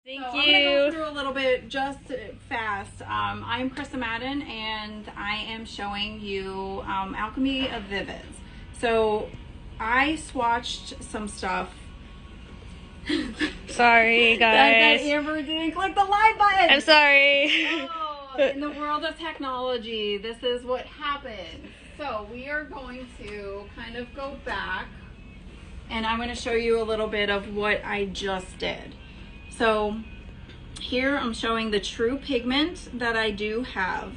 Thank I'm you. going to go through a little bit just fast. I'm Krysta Madden, and I am showing you Alchemy of Vivids. So I swatched some stuff. Sorry, guys. Amber didn't click the live button. I'm sorry. Oh, in the world of technology, this is what happens. So we are going to kind of go back, and I'm going to show you a little bit of what I just did. So here I'm showing the true pigment that I do have.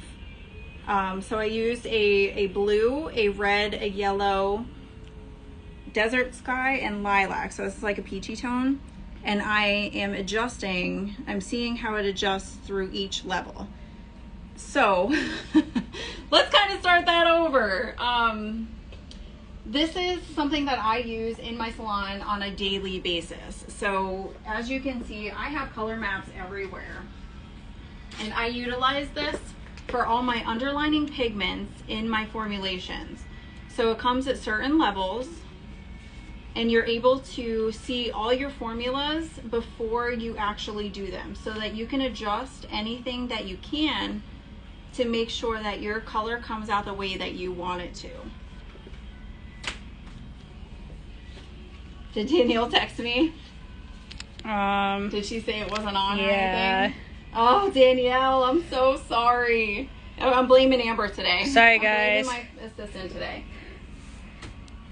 So I used a blue, a red, a yellow, desert sky, and lilac. So this is like a peachy tone. And I am adjusting, I'm seeing how it adjusts through each level. So let's kind of start that over. This is something that I use in my salon on a daily basis. So as you can see, I have color maps everywhere. And I utilize this for all my underlining pigments in my formulations. So it comes at certain levels, and you're able to see all your formulas before you actually do them, so that you can adjust anything that you can to make sure that your color comes out the way that you want it to. Did Danielle text me? Did she say it wasn't on or anything? Oh, Danielle, I'm so sorry. I'm blaming Amber today. Sorry, guys. I'm blaming my assistant today.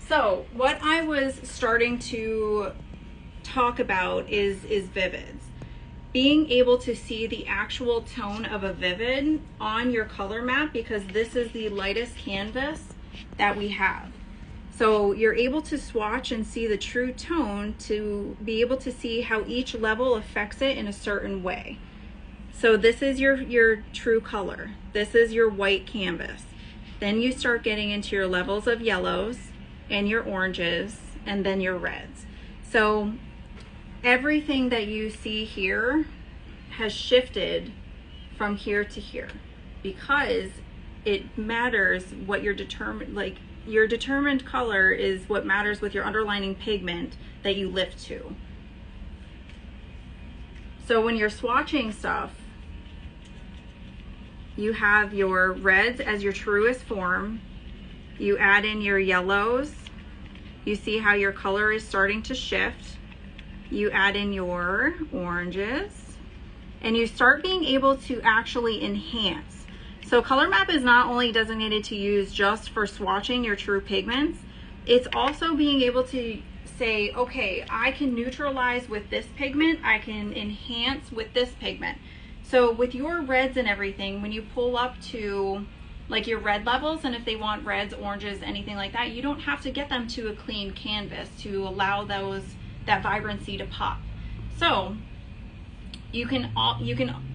So what I was starting to talk about is vivids. Being able to see the actual tone of a vivid on your color map, because this is the lightest canvas that we have. So you're able to swatch and see the true tone to be able to see how each level affects it in a certain way. So this is your true color. This is your white canvas. Then you start getting into your levels of yellows and your oranges and then your reds. So everything that you see here has shifted from here to here, because it matters what you're determined, like your determined color is what matters with your underlining pigment that you lift to. So when you're swatching stuff, you have your reds as your truest form. You add in your yellows. You see how your color is starting to shift. You add in your oranges, and you start being able to actually enhance. So Colormap is not only designated to use just for swatching your true pigments, it's also being able to say, okay, I can neutralize with this pigment, I can enhance with this pigment. So with your reds and everything, when you pull up to like your red levels, and if they want reds, oranges, anything like that, you don't have to get them to a clean canvas to allow that vibrancy to pop. So you can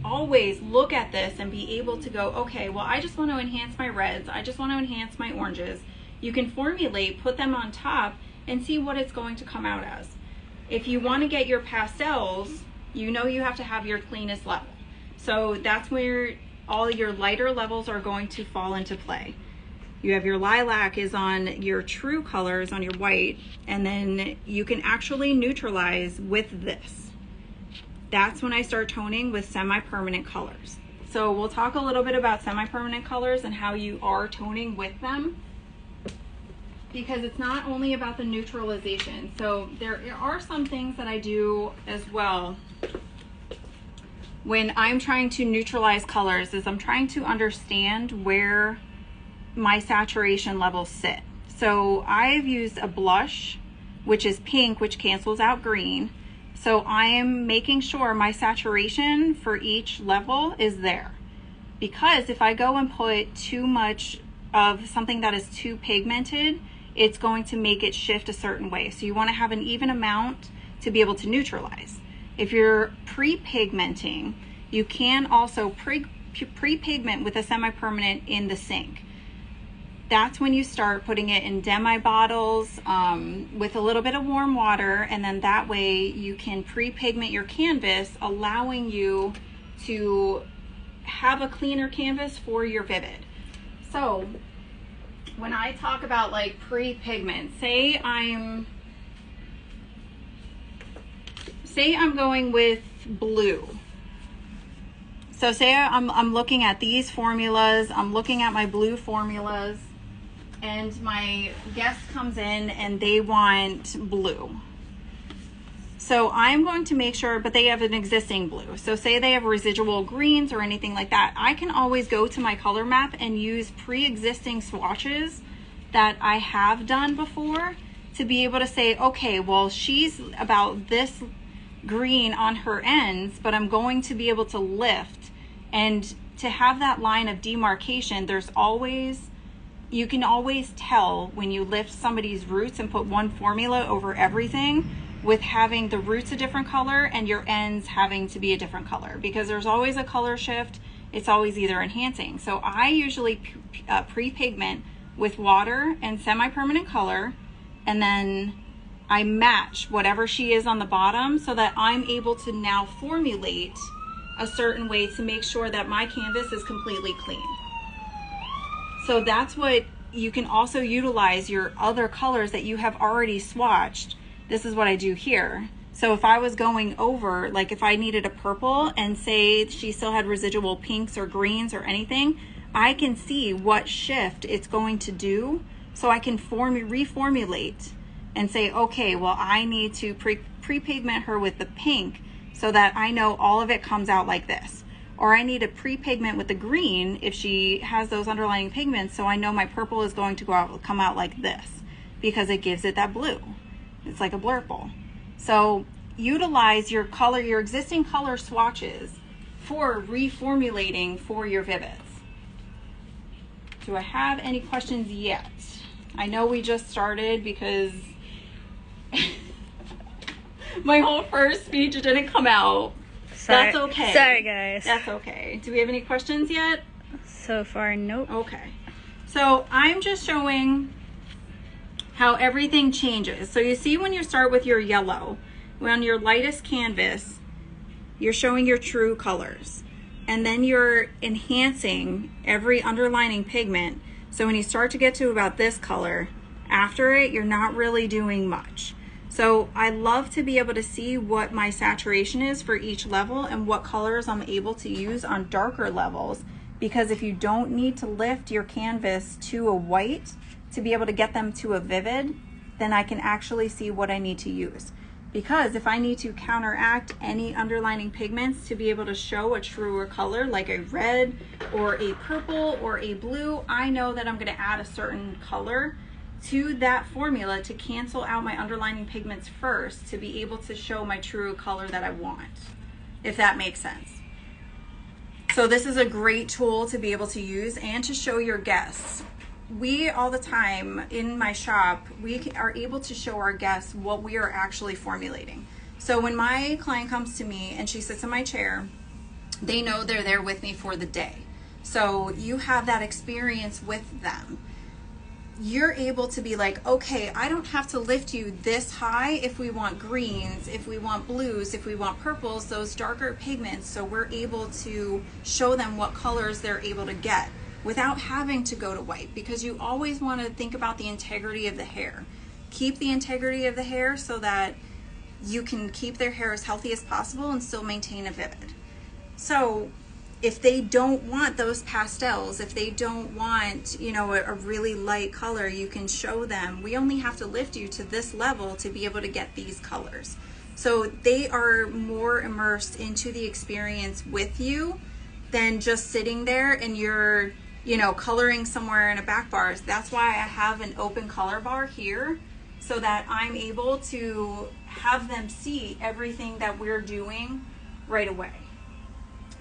always look at this and be able to go, okay, well, I just want to enhance my reds, I just want to enhance my oranges. You can formulate, put them on top, and see what it's going to come out as. If you want to get your pastels, you know you have to have your cleanest level. So that's where all your lighter levels are going to fall into play. You have your lilac is on your true colors, on your white, and then you can actually neutralize with this. That's when I start toning with semi-permanent colors. So we'll talk a little bit about semi-permanent colors and how you are toning with them, because it's not only about the neutralization. So there are some things that I do as well when I'm trying to neutralize colors, is I'm trying to understand where my saturation levels sit. So I've used a blush, which is pink, which cancels out green. So I am making sure my saturation for each level is there. Because if I go and put too much of something that is too pigmented, it's going to make it shift a certain way. So you want to have an even amount to be able to neutralize. If you're pre-pigmenting, you can also pre-pigment with a semi-permanent in the sink. That's when you start putting it in demi bottles with a little bit of warm water, and then that way you can pre-pigment your canvas, allowing you to have a cleaner canvas for your vivid. So when I talk about like pre-pigment, say I'm say I'm going with blue. So say I'm looking at these formulas, I'm looking at my blue formulas, and my guest comes in and they want blue. So I'm going to make sure, but they have an existing blue. So say they have residual greens or anything like that. I can always go to my color map and use pre-existing swatches that I have done before to be able to say, okay, well, she's about this green on her ends, but I'm going to be able to lift. And to have that line of demarcation, you can always tell when you lift somebody's roots and put one formula over everything, with having the roots a different color and your ends having to be a different color, because there's always a color shift. It's always either enhancing. So I usually pre-pigment with water and semi-permanent color, and then I match whatever she is on the bottom so that I'm able to now formulate a certain way to make sure that my canvas is completely clean. So that's what you can also utilize your other colors that you have already swatched. This is what I do here. So if I was going over, like if I needed a purple and say she still had residual pinks or greens or anything, I can see what shift it's going to do. So I can reformulate and say, okay, well, I need to pre-pigment her with the pink so that I know all of it comes out like this. Or I need a pre-pigment with the green if she has those underlying pigments, so I know my purple is going to come out like this, because it gives it that blue. It's like a blurple. So utilize your existing color swatches for reformulating for your vivids. Do I have any questions yet? I know we just started because my whole first speech didn't come out. Sorry. That's okay. Sorry, guys. That's okay. Do we have any questions yet? So far, nope. Okay. So I'm just showing how everything changes. So you see when you start with your yellow, on your lightest canvas, you're showing your true colors. And then you're enhancing every underlining pigment. So when you start to get to about this color, after it, you're not really doing much. So I love to be able to see what my saturation is for each level and what colors I'm able to use on darker levels, because if you don't need to lift your canvas to a white to be able to get them to a vivid, then I can actually see what I need to use. Because if I need to counteract any underlining pigments to be able to show a truer color, like a red or a purple or a blue, I know that I'm going to add a certain color to that formula to cancel out my underlining pigments first to be able to show my true color that I want, if that makes sense. So this is a great tool to be able to use and to show your guests. We all the time in my shop, we are able to show our guests what we are actually formulating. So when my client comes to me and she sits in my chair, they know they're there with me for the day. So you have that experience with them. You're able to be like, okay, I don't have to lift you this high if we want greens, if we want blues, if we want purples, those darker pigments. So we're able to show them what colors they're able to get without having to go to white, because you always want to think about the integrity of the hair. Keep the integrity of the hair so that you can keep their hair as healthy as possible and still maintain a vivid. So if they don't want those pastels, if they don't want, you know, a really light color, you can show them, we only have to lift you to this level to be able to get these colors. So they are more immersed into the experience with you than just sitting there and you're, you know, coloring somewhere in a back bars. That's why I have an open color bar here, so that I'm able to have them see everything that we're doing right away.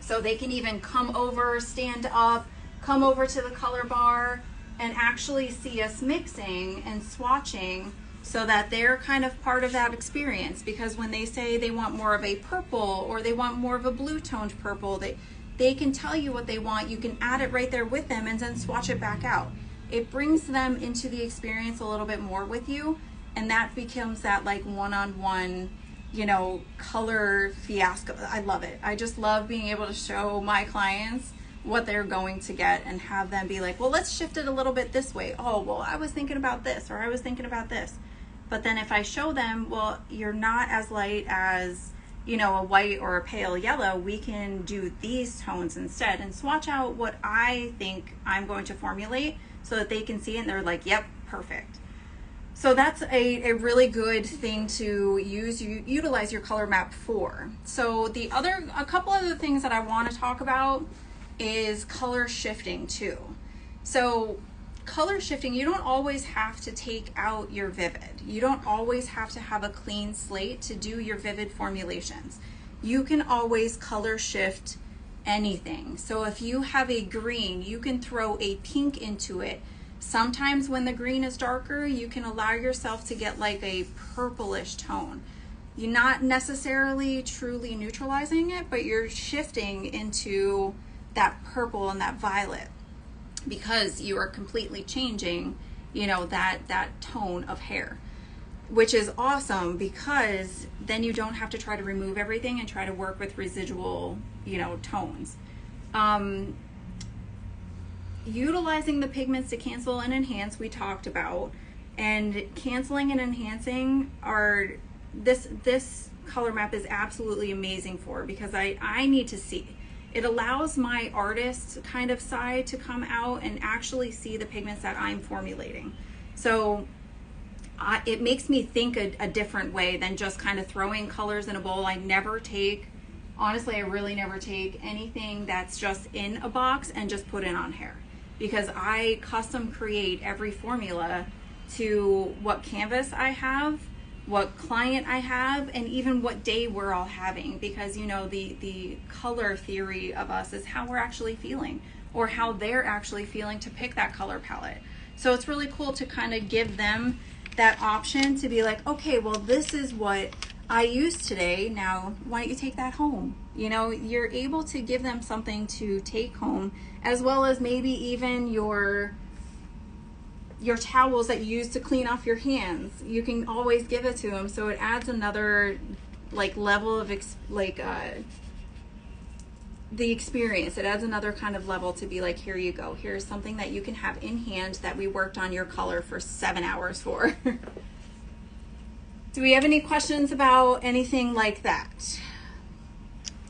So they can even come over, stand up, come over to the color bar and actually see us mixing and swatching, so that they're kind of part of that experience. Because when they say they want more of a purple or they want more of a blue toned purple, they can tell you what they want. You can add it right there with them and then swatch it back out. It brings them into the experience a little bit more with you, and that becomes that like one-on-one, you know, color fiasco. I love it. I just love being able to show my clients what they're going to get and have them be like, well, let's shift it a little bit this way. Oh, well, I was thinking about this, or I was thinking about this. But then if I show them, well, you're not as light as you know, a white or a pale yellow, we can do these tones instead and swatch out what I think I'm going to formulate so that they can see it and they're like, yep, perfect. So that's a really good thing to utilize your color map for. So a couple other things that I want to talk about is color shifting too. So color shifting, you don't always have to take out your vivid. You don't always have to have a clean slate to do your vivid formulations. You can always color shift anything. So if you have a green, you can throw a pink into it. Sometimes when the green is darker, you can allow yourself to get like a purplish tone. You're not necessarily truly neutralizing it, but you're shifting into that purple and that violet because you are completely changing, you know, that tone of hair, which is awesome because then you don't have to try to remove everything and try to work with residual, you know, tones. Utilizing the pigments to cancel and enhance, we talked about, and canceling and enhancing are this color map is absolutely amazing for, because I need to see. It allows my artist kind of side to come out and actually see the pigments that I'm formulating. So it makes me think a different way than just kind of throwing colors in a bowl. I never take, honestly, I really never take anything that's just in a box and just put it on hair, because I custom create every formula to what canvas I have, what client I have, and even what day we're all having, because, you know, the color theory of us is how we're actually feeling or how they're actually feeling to pick that color palette. So it's really cool to kind of give them that option to be like, okay, well, this is what I used today. Now, why don't you take that home? You know, you're able to give them something to take home, as well as maybe even your towels that you use to clean off your hands. You can always give it to them, so it adds another like level of the experience. It adds another kind of level to be like, here you go, here's something that you can have in hand that we worked on your color for 7 hours for. Do we have any questions about anything like that?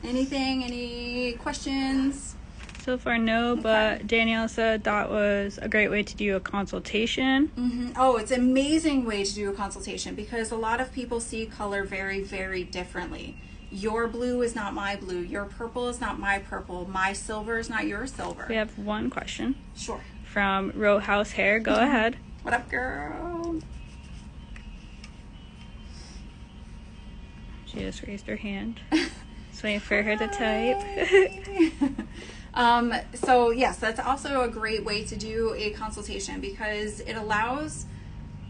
Any questions? So far, no, Okay. but Danielle said that was a great way to do a consultation. Mm-hmm. Oh, it's an amazing way to do a consultation, because a lot of people see color very, very differently. Your blue is not my blue. Your purple is not my purple. My silver is not your silver. We have one question. Sure. From Row House Hair. Go ahead. What up, girl? She just raised her hand. Just waiting for her to type. So yes, that's also a great way to do a consultation, because it allows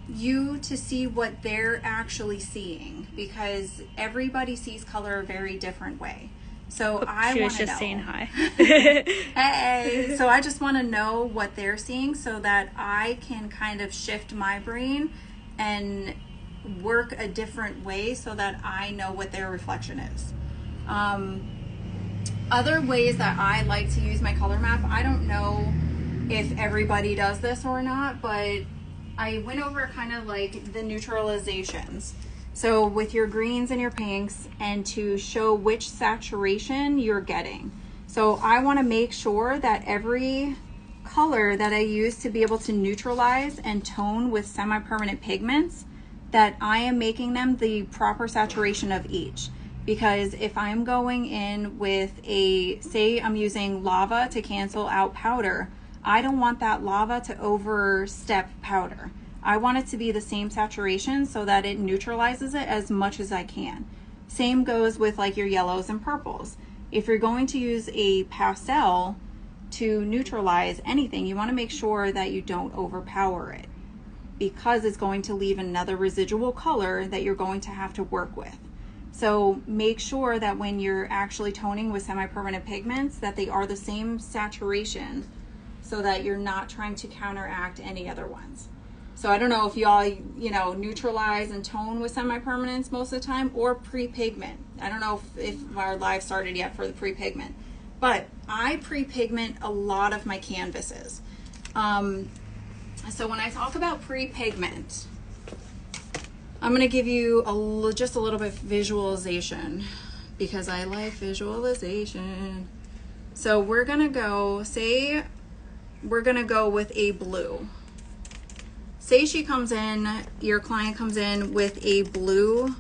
you to see what they're actually seeing, because everybody sees color a very different way. So I She want was to just know. saying hi. Hey, so I just want to know what they're seeing so that I can kind of shift my brain and work a different way so that I know what their reflection is. Other ways that I like to use my color map, I don't know if everybody does this or not, but I went over kind of like the neutralizations. So with your greens and your pinks, and to show which saturation you're getting. So I want to make sure that every color that I use to be able to neutralize and tone with semi-permanent pigments, that I am making them the proper saturation of each. Because if I'm going in with say I'm using lava to cancel out powder, I don't want that lava to overstep powder. I want it to be the same saturation so that it neutralizes it as much as I can. Same goes with like your yellows and purples. If you're going to use a pastel to neutralize anything, you want to make sure that you don't overpower it, because it's going to leave another residual color that you're going to have to work with. So make sure that when you're actually toning with semi-permanent pigments, that they are the same saturation, so that you're not trying to counteract any other ones. So I don't know if y'all, you know, neutralize and tone with semi-permanents most of the time, or pre-pigment. I don't know if our live started yet for the pre-pigment, but I pre-pigment a lot of my canvases. So when I talk about pre-pigment, I'm going to give you just a little bit of visualization. because I like visualization. So we're gonna go, say we're gonna go with a blue. Say she comes in, your client comes in with a blue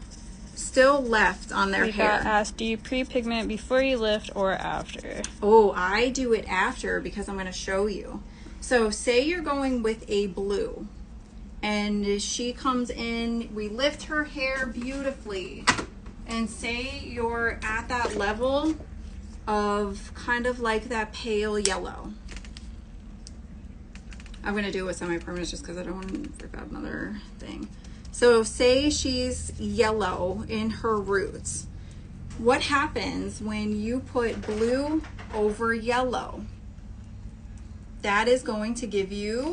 still left on their hair. Got asked, do you pre-pigment before you lift or after? Oh, I do it after because I'm gonna show you. So say you're going with a blue and she comes in, we lift her hair beautifully, and say you're at that level of kind of like that pale yellow. I'm gonna do it with semi-permanent just because I don't want to rip out another thing. So say she's yellow in her roots. What happens when you put blue over yellow? That is going to give you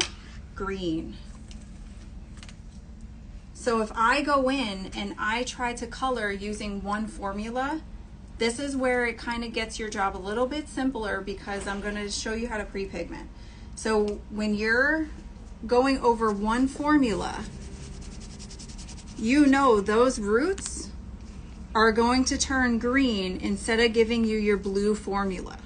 green. So if I go in and I try to color using one formula, this is where it kind of gets your job a little bit simpler because I'm going to show you how to pre-pigment. So when you're going over one formula, you know those roots are going to turn green instead of giving you your blue formula.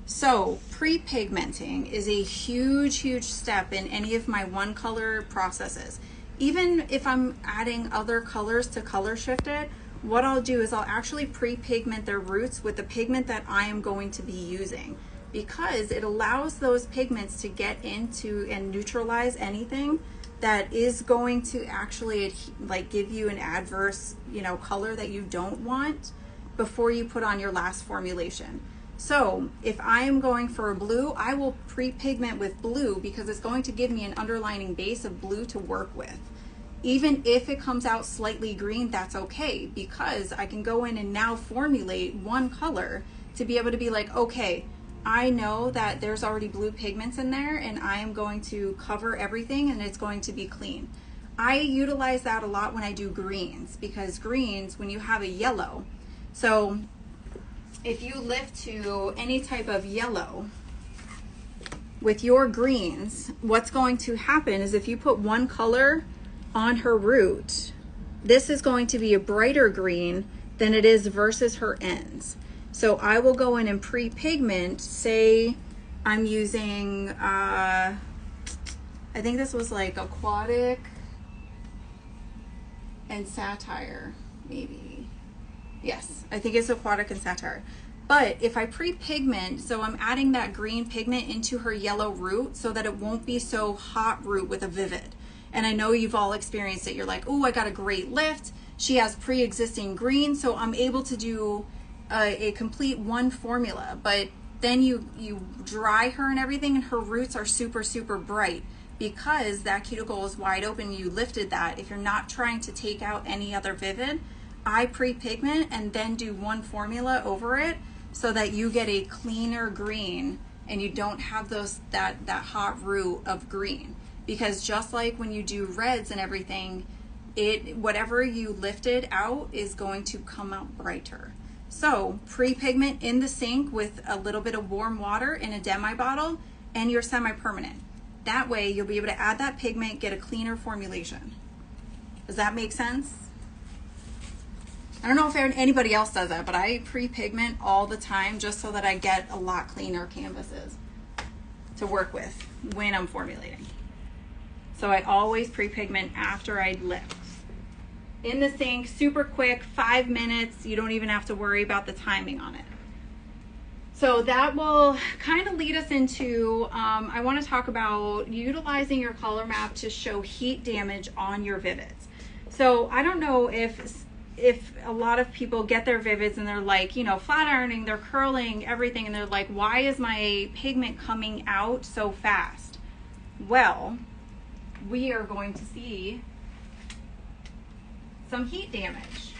So pre-pigmenting is a huge, huge step in any of my one color processes. Even if I'm adding other colors to color shift it, what I'll do is I'll actually pre-pigment their roots with the pigment that I am going to be using, because it allows those pigments to get into and neutralize anything that is going to actually like give you an adverse, you know, color that you don't want before you put on your last formulation. So if I am going for a blue, I will pre-pigment with blue because it's going to give me an underlining base of blue to work with. Even if it comes out slightly green, that's okay, because I can go in and now formulate one color to be able to be like, okay, I know that there's already blue pigments in there and I am going to cover everything and it's going to be clean. I utilize that a lot when I do greens, because greens, when you have a yellow, so if you lift to any type of yellow with your greens, what's going to happen is if you put one color on her root, this is going to be a brighter green than it is versus her ends. So I will go in and pre-pigment, say I'm using, I think this was like aquatic and satire, maybe. Yes, I think it's aquatic and satire. But if I pre-pigment, so I'm adding that green pigment into her yellow root so that it won't be so hot root with a vivid. And I know you've all experienced it. You're like, oh, I got a great lift. She has pre-existing green, so I'm able to do a complete one formula. But then you dry her and everything, and her roots are super, super bright because that cuticle is wide open. You lifted that. If you're not trying to take out any other vivid, I pre-pigment and then do one formula over it so that you get a cleaner green and you don't have that hot root of green. Because just like when you do reds and everything, whatever you lifted out is going to come out brighter. So pre-pigment in the sink with a little bit of warm water in a demi bottle and your semi-permanent. That way you'll be able to add that pigment, get a cleaner formulation. Does that make sense? I don't know if anybody else does that, but I pre-pigment all the time just so that I get a lot cleaner canvases to work with when I'm formulating. So I always pre-pigment after I lift. In the sink, super quick, 5 minutes. You don't even have to worry about the timing on it. So that will kind of lead us into, I want to talk about utilizing your color map to show heat damage on your vivids. So I don't know if a lot of people get their vivids and they're like, you know, flat ironing, they're curling everything, and they're like, why is my pigment coming out so fast? Well, we are going to see some heat damage.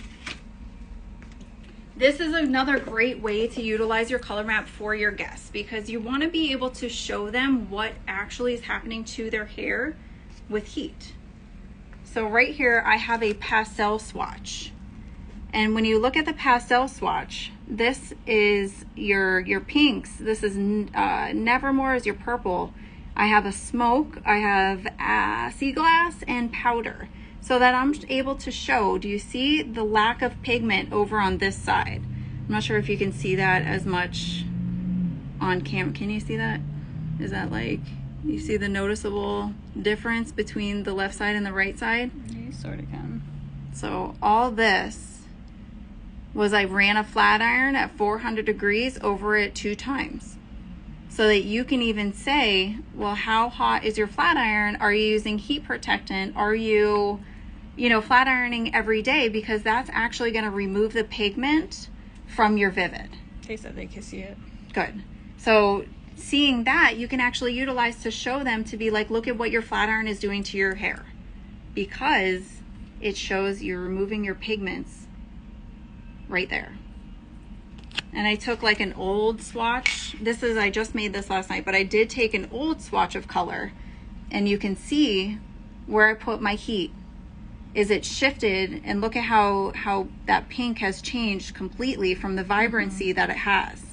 This is another great way to utilize your color map for your guests, because you want to be able to show them what actually is happening to their hair with heat. So right here I have a pastel swatch, and when you look at the pastel swatch, this is your pinks, this is Nevermore is your purple. I have a smoke, I have sea glass and powder, so that I'm able to show, do you see the lack of pigment over on this side? I'm not sure if you can see that as much on cam. Can you see that? Is that like, you see the noticeable difference between the left side and the right side? You sort of can. So all this was, I ran a flat iron at 400 degrees over it 2 times. So that you can even say, well, how hot is your flat iron? Are you using heat protectant? Are you, flat ironing every day? Because that's actually going to remove the pigment from your Vivid. They said they could see it. Good. So seeing that, you can actually utilize to show them, to be like, look at what your flat iron is doing to your hair. Because it shows you're removing your pigments right there. And I took like an old swatch. I just made this last night, but I did take an old swatch of color, and you can see where I put my heat. Is it shifted, and look at how that pink has changed completely from the vibrancy that it has.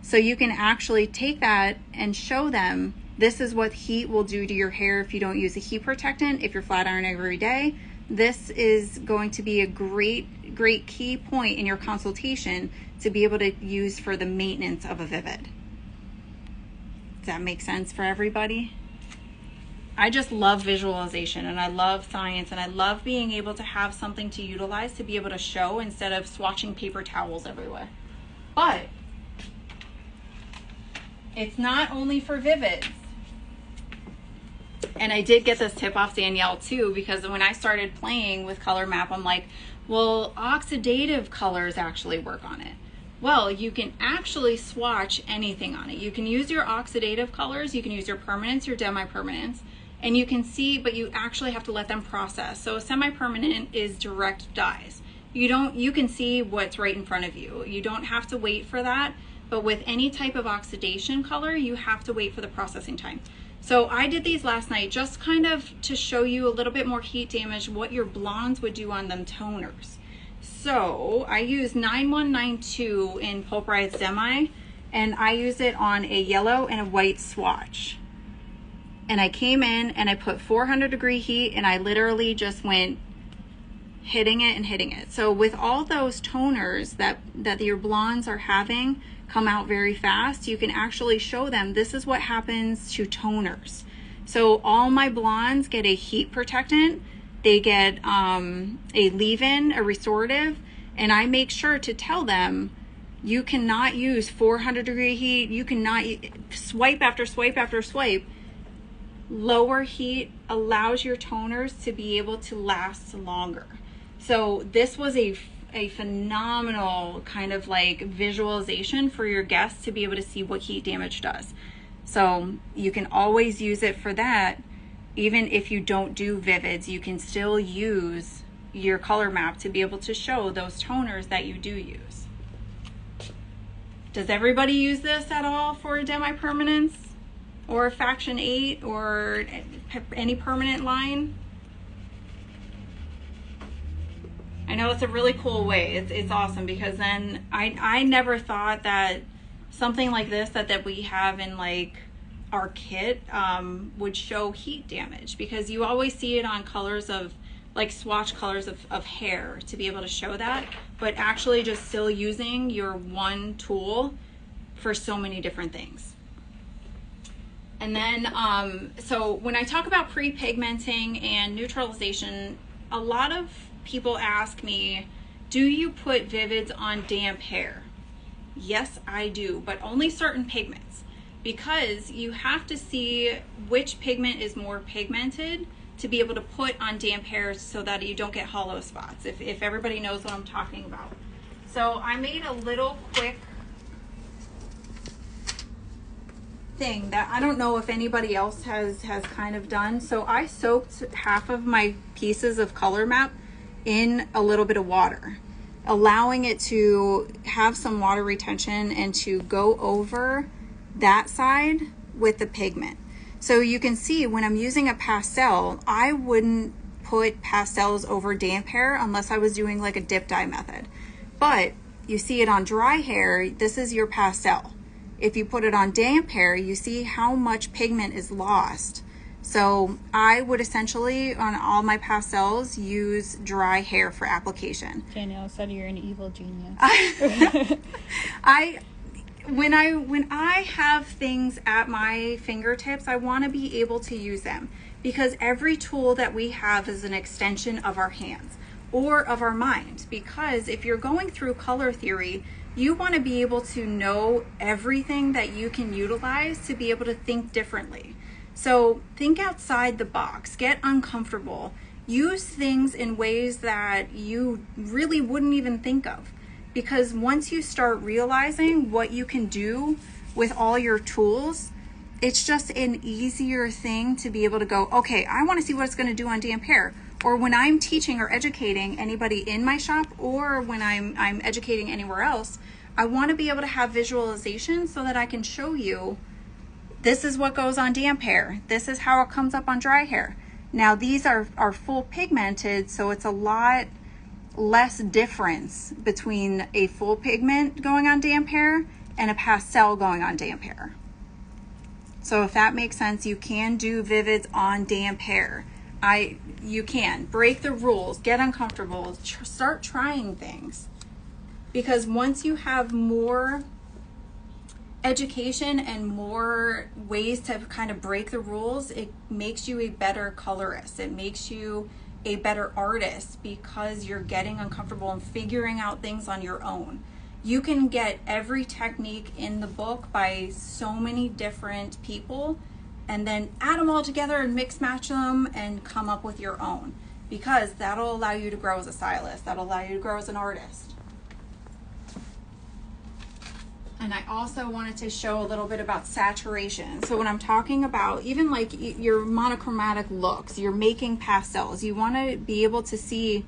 So you can actually take that and show them, this is what heat will do to your hair if you don't use a heat protectant, if you're flat iron every day. This is going to be a great key point in your consultation to be able to use for the maintenance of a Vivid. Does that make sense for everybody? I just love visualization, and I love science, and I love being able to have something to utilize to be able to show instead of swatching paper towels everywhere. But it's not only for Vivids. And I did get this tip off Danielle too, because when I started playing with Colormap, I'm like, well, oxidative colors actually work on it. Well, you can actually swatch anything on it. You can use your oxidative colors, you can use your permanents, your demi-permanents, and you can see, but you actually have to let them process. So a semi-permanent is direct dyes. You can see what's right in front of you. You don't have to wait for that, but with any type of oxidation color, you have to wait for the processing time. So I did these last night just kind of to show you a little bit more heat damage, what your blondes would do on them toners. So I use 9192 in Pulverized Demi, and I use it on a yellow and a white swatch. And I came in and I put 400 degree heat, and I literally just went hitting it and hitting it. So with all those toners that your blondes are having come out very fast, you can actually show them, this is what happens to toners. So all my blondes get a heat protectant, they get a leave-in, a restorative, and I make sure to tell them, you cannot use 400 degree heat, you cannot swipe after swipe after swipe. Lower heat allows your toners to be able to last longer. So this was a phenomenal kind of like visualization for your guests to be able to see what heat damage does. So you can always use it for that. Even if you don't do Vivids, you can still use your Colormap to be able to show those toners that you do use. Does everybody use this at all for demi-permanents or Faction 8 or any permanent line? I know it's a really cool way. It's awesome, because then I never thought that something like this that we have in like our kit would show heat damage, because you always see it on colors of like swatch colors of hair to be able to show that, but actually just still using your one tool for so many different things. And then so when I talk about pre-pigmenting and neutralization, a lot of people ask me, do you put Vivids on damp hair? Yes, I do, but only certain pigments, because you have to see which pigment is more pigmented to be able to put on damp hair so that you don't get hollow spots, if everybody knows what I'm talking about. So I made a little quick thing that I don't know if anybody else has kind of done. So I soaked half of my pieces of Colormap in a little bit of water, allowing it to have some water retention and to go over that side with the pigment. So you can see when I'm using a pastel, I wouldn't put pastels over damp hair unless I was doing like a dip dye method. But you see it on dry hair, this is your pastel. If you put it on damp hair, you see how much pigment is lost So I would essentially, on all my pastels, use dry hair for application. Danielle said you're an evil genius. When I have things at my fingertips, I want to be able to use them, because every tool that we have is an extension of our hands or of our mind. Because if you're going through color theory, you want to be able to know everything that you can utilize to be able to think differently. So think outside the box, get uncomfortable, use things in ways that you really wouldn't even think of. Because once you start realizing what you can do with all your tools, it's just an easier thing to be able to go, okay, I want to see what it's going to do on damp hair. Or when I'm teaching or educating anybody in my shop, or when I'm educating anywhere else, I want to be able to have visualization so that I can show you, this is what goes on damp hair. This is how it comes up on dry hair. Now these are full pigmented, so it's a lot less difference between a full pigment going on damp hair and a pastel going on damp hair. So if that makes sense, you can do vivids on damp hair. You can break the rules, get uncomfortable, start trying things. Because once you have more education and more ways to kind of break the rules, it makes you a better colorist. It makes you a better artist, because you're getting uncomfortable and figuring out things on your own. You can get every technique in the book by so many different people and then add them all together and mix match them and come up with your own, because that'll allow you to grow as a stylist. That'll allow you to grow as an artist. And I also wanted to show a little bit about saturation. So when I'm talking about even like your monochromatic looks, you're making pastels, you want to be able to see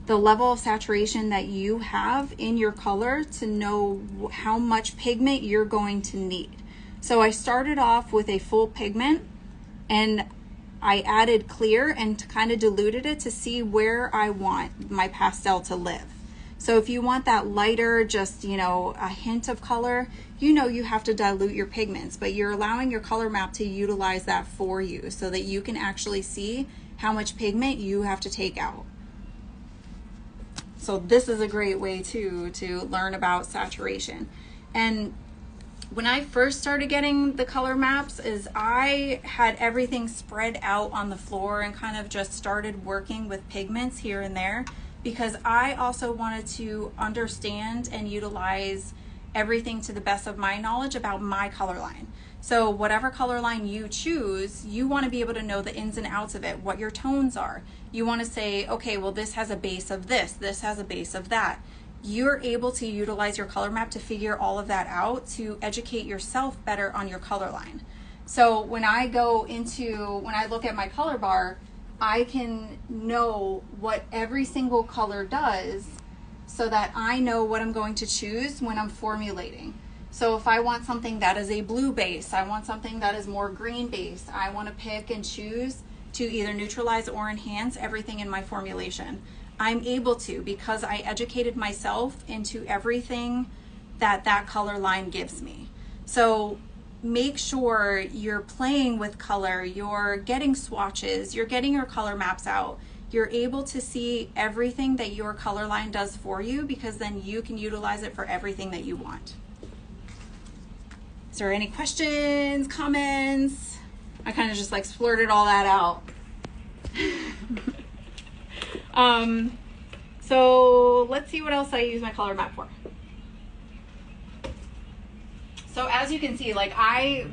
the level of saturation that you have in your color to know how much pigment you're going to need. So I started off with a full pigment and I added clear and kind of diluted it to see where I want my pastel to live. So if you want that lighter, just, you know, a hint of color, you know you have to dilute your pigments, but you're allowing your color map to utilize that for you so that you can actually see how much pigment you have to take out. So this is a great way to learn about saturation. And when I first started getting the color maps, is I had everything spread out on the floor and kind of just started working with pigments here and there, because I also wanted to understand and utilize everything to the best of my knowledge about my color line. So whatever color line you choose, you want to be able to know the ins and outs of it, what your tones are. You want to say, okay, well, this has a base of this has a base of that. You're able to utilize your color map to figure all of that out, to educate yourself better on your color line. So when I look at my color bar, I can know what every single color does so that I know what I'm going to choose when I'm formulating. So if I want something that is a blue base, I want something that is more green base, I want to pick and choose to either neutralize or enhance everything in my formulation. I'm able to, because I educated myself into everything that color line gives me. So make sure you're playing with color, you're getting swatches, you're getting your color maps out. You're able to see everything that your color line does for you, because then you can utilize it for everything that you want. Is there any questions, comments? I kind of just like splurted all that out. So let's see what else I use my color map for. So as you can see, like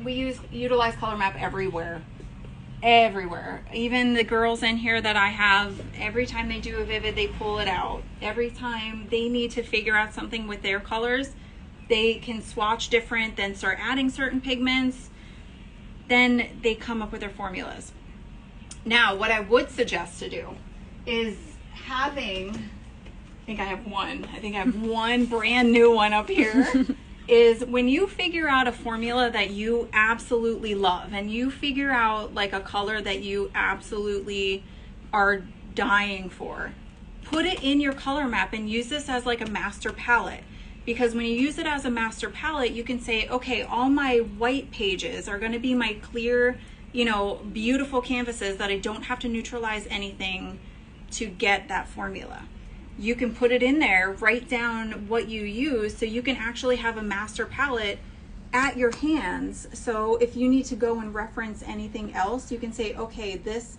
we utilize color map everywhere. Even the girls in here that I have, every time they do a vivid, they pull it out. Every time they need to figure out something with their colors, they can swatch different, then start adding certain pigments, then they come up with their formulas. Now, what I would suggest to do is having, I think I have one brand new one up here, is when you figure out a formula that you absolutely love and you figure out like a color that you absolutely are dying for, put it in your color map and use this as like a master palette. Because when you use it as a master palette, you can say, okay, all my white pages are going to be my clear, you know, beautiful canvases that I don't have to neutralize anything to get that formula. You can put it in there, write down what you use, so you can actually have a master palette at your hands. So if you need to go and reference anything else, you can say, okay, this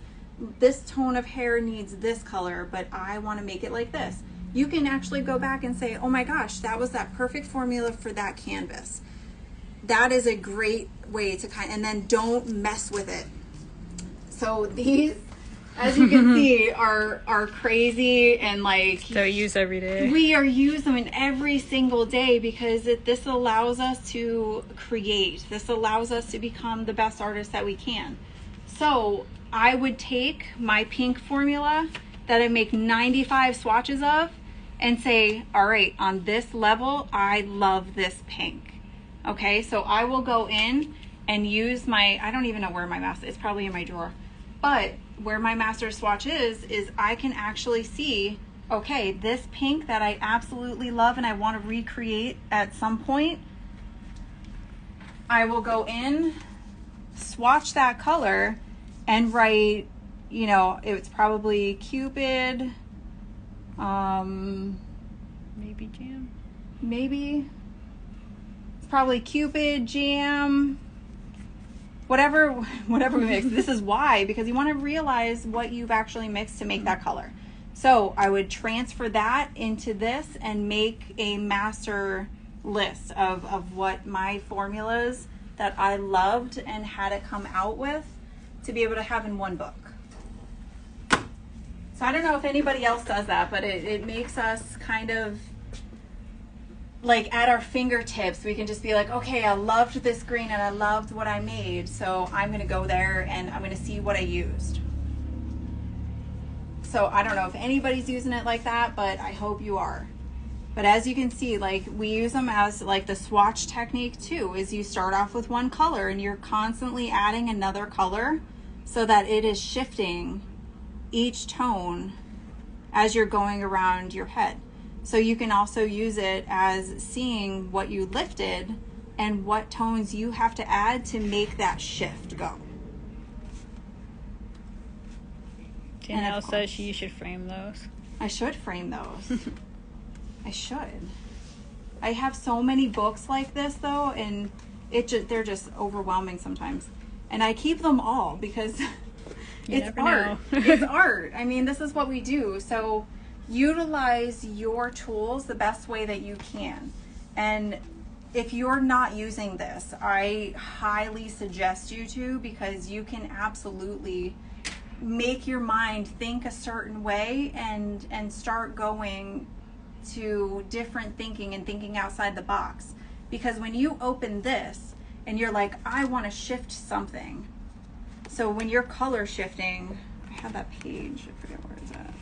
tone of hair needs this color, but I want to make it like this. You can actually go back and say, oh my gosh, that was that perfect formula for that canvas. That is a great way to and then don't mess with it. So these, as you can see, are crazy, and like, that we use every day. We are using them every single day because this allows us to create. This allows us to become the best artists that we can. So I would take my pink formula that I make 95 swatches of and say, all right, on this level, I love this pink. Okay, so I will go in and use my, I don't even know where my master, it's probably in my drawer, but where my master swatch is I can actually see, okay, this pink that I absolutely love and I want to recreate at some point, I will go in, swatch that color, and write, you know, it's probably Cupid, maybe Jam. Maybe. It's probably Cupid, Jam, whatever we mix. This is why, because you want to realize what you've actually mixed to make that color. So I would transfer that into this and make a master list of what my formulas that I loved and had it come out with to be able to have in one book. So I don't know if anybody else does that, but it makes us kind of like at our fingertips. We can just be like, okay, I loved this green and I loved what I made, so I'm going to go there and I'm going to see what I used. So I don't know if anybody's using it like that, but I hope you are. But as you can see, like, we use them as like the swatch technique too, is you start off with one color and you're constantly adding another color so that it is shifting each tone as you're going around your head. So you can also use it as seeing what you lifted and what tones you have to add to make that shift go. Danielle says you should frame those. I should frame those. I should. I have so many books like this though, and they're just overwhelming sometimes. And I keep them all because it's art. It's art. I mean, this is what we do. So utilize your tools the best way that you can. And if you're not using this, I highly suggest you to, because you can absolutely make your mind think a certain way and start going to different thinking and thinking outside the box. Because when you open this and you're like, I want to shift something. So when you're color shifting, I have that page, I forget where it's at.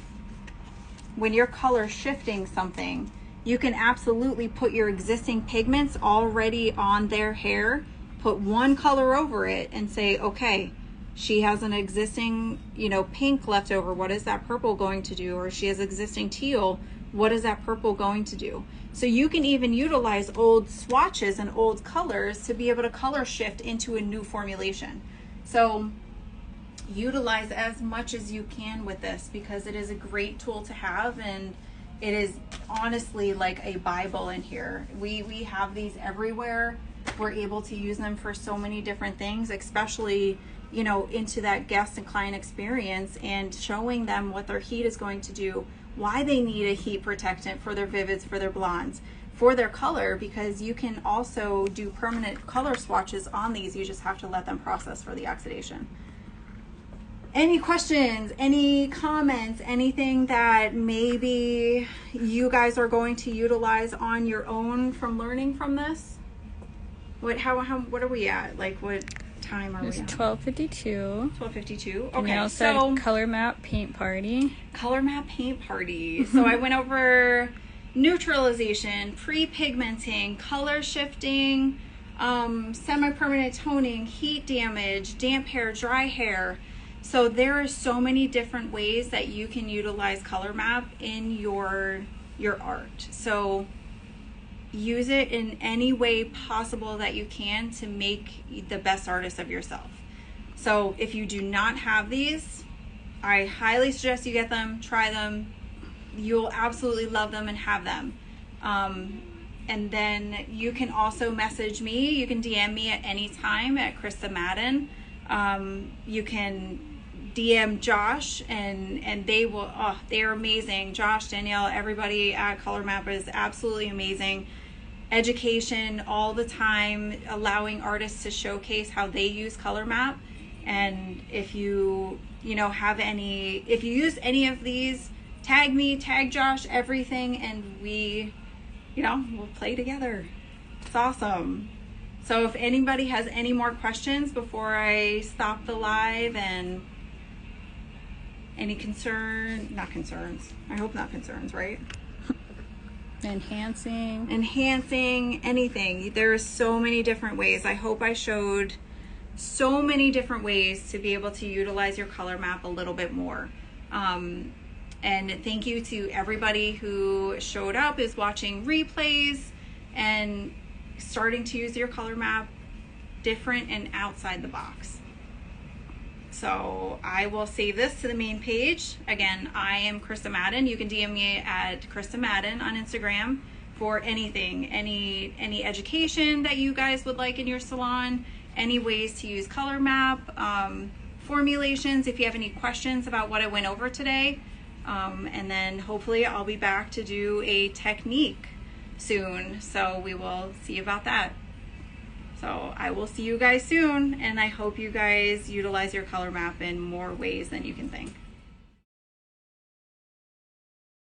When you're color shifting something, you can absolutely put your existing pigments already on their hair, put one color over it and say, okay, she has an existing, you know, pink left over. What is that purple going to do? Or she has existing teal. What is that purple going to do? So you can even utilize old swatches and old colors to be able to color shift into a new formulation. So utilize as much as you can with this, because it is a great tool to have, and it is honestly like a Bible in here. We have these everywhere. We're able to use them for so many different things, especially, you know, into that guest and client experience, and showing them what their heat is going to do, why they need a heat protectant for their vivids, for their blondes, for their color, because you can also do permanent color swatches on these. You just have to let them process for the oxidation. Any questions, any comments, anything that maybe you guys are going to utilize on your own from learning from this? What are we at? Like, what time are we at? It's 12:52. 12:52. Okay, Danielle said Colormap paint party. Colormap paint party. So I went over neutralization, pre-pigmenting, color shifting, semi-permanent toning, heat damage, damp hair, dry hair. So there are so many different ways that you can utilize Colormap in your art. So use it in any way possible that you can to make the best artist of yourself. So if you do not have these, I highly suggest you get them, try them. You'll absolutely love them and have them. And then you can also message me. You can DM me at any time at Krysta Madden. You can DM Josh, and they will, oh, they're amazing. Josh, Danielle, everybody at Colormap is absolutely amazing. Education all the time, allowing artists to showcase how they use Colormap. And if you have any, if you use any of these, tag me, tag Josh, everything, and we, we'll play together. It's awesome. So if anybody has any more questions before I stop the live, and any not concerns, I hope not concerns, right? Enhancing, anything. There are so many different ways. I hope I showed so many different ways to be able to utilize your Colormap a little bit more. And thank you to everybody who showed up, is watching replays, and starting to use your Colormap different and outside the box. So I will save this to the main page. Again, I am Krysta Madden. You can DM me at Krysta Madden on Instagram for anything, any education that you guys would like in your salon, any ways to use Colormap, formulations, if you have any questions about what I went over today. And then hopefully I'll be back to do a technique soon. So we will see about that. So I will see you guys soon, and I hope you guys utilize your Colormap in more ways than you can think.